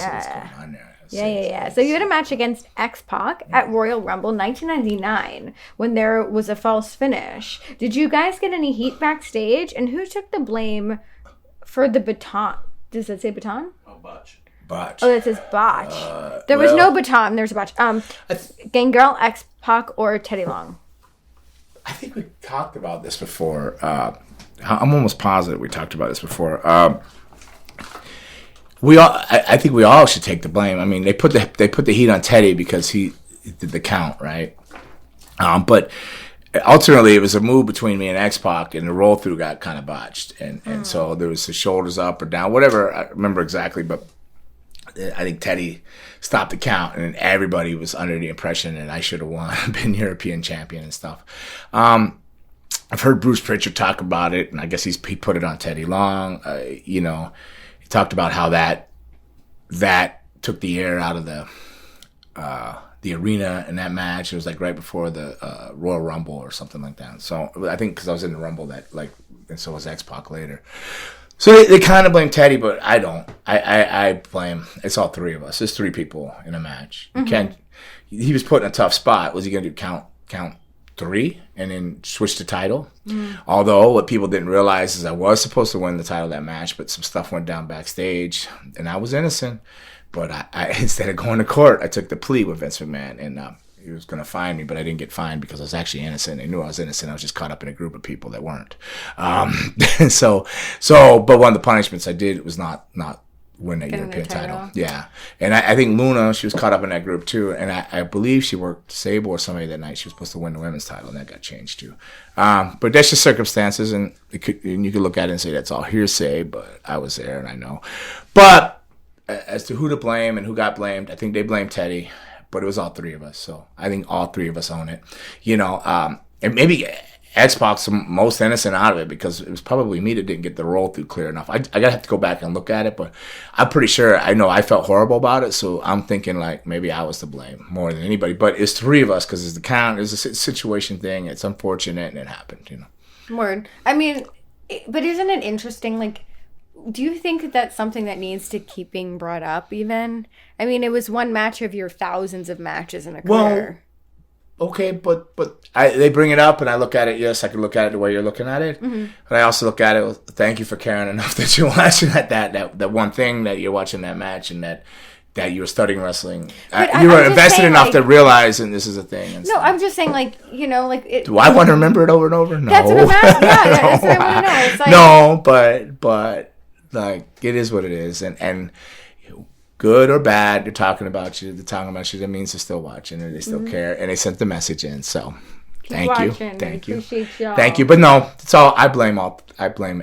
see what's going on there. Yeah. So you had a match against X-Pac at Royal Rumble 1999 when there was a false finish. Did you guys get any heat backstage? And who took the blame for the baton? Does it say baton? Oh, botch. Botch. Oh, it says botch. There was no baton. There's a botch. Gangrel, X-Pac, or Teddy Long? I think we talked about this before. I'm almost positive we talked about this before. I think we all should take the blame. I mean, they put the heat on Teddy because he did the count, right? But ultimately, it was a move between me and X-Pac, and the roll through got kind of botched, and so there was the shoulders up or down, whatever. I remember exactly, but I think Teddy stopped the count, and everybody was under the impression that I should have won, been European champion and stuff. I've heard Bruce Pritchard talk about it, and I guess he put it on Teddy Long. He talked about how that took the air out of the arena in that match. It was like right before the Royal Rumble or something like that. So I think because I was in the Rumble and so was X-Pac later. So they kind of blame Teddy, but I don't. I blame. It's all three of us. There's three people in a match. You can't. He was put in a tough spot. Was he going to count 3 and then switch the title? Although what people didn't realize is I was supposed to win the title of that match, but some stuff went down backstage, and I was innocent. But I instead of going to court, I took the plea with Vince McMahon, and he was going to fine me, but I didn't get fined because I was actually innocent. They knew I was innocent. I was just caught up in a group of people that weren't. But one of the punishments I did was not win that European title. Yeah. And I think Luna, she was caught up in that group too. And I believe she worked Sable or somebody that night. She was supposed to win the women's title, and that got changed too. But that's just circumstances, and you could look at it and say that's all hearsay, but I was there and I know. But as to who to blame and who got blamed, I think they blamed Teddy, but it was all three of us. So I think all three of us own it. And maybe X-Pac's the most innocent out of it because it was probably me that didn't get the roll through clear enough. I gotta have to go back and look at it, but I'm pretty sure I know I felt horrible about it. So I'm thinking like maybe I was to blame more than anybody. But it's three of us because it's the count. It's a situation thing. It's unfortunate and it happened. Word. I mean, but isn't it interesting? Like, do you think that that's something that needs to keep being brought up? Even, I mean, it was one match of your thousands of matches in a career. Okay, but they bring it up, and I look at it. Yes, I can look at it the way you're looking at it. But I also look at it. Thank you for caring enough that you're watching that one thing that you're watching that match, and that you were studying wrestling. You were invested enough to realize, and this is a thing. And I'm just saying, it. Do I want to remember it over and over? No. That's what I'm asking. Yeah, that's what I want to know. It's like, no, but like it is what it is, and good or bad, they're talking about you. That means they're still watching, and they still care, and they sent the message in. So, thank you. Appreciate y'all. Thank you. But no, it's all. I blame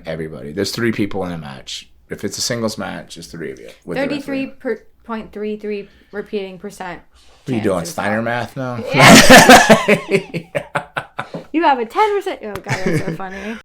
everybody. There's three people in a match. If it's a singles match, there's three of you. 33.33 repeating percent. What are you doing, Steiner math now? Yeah. You have a 10%. Oh God, that's so funny.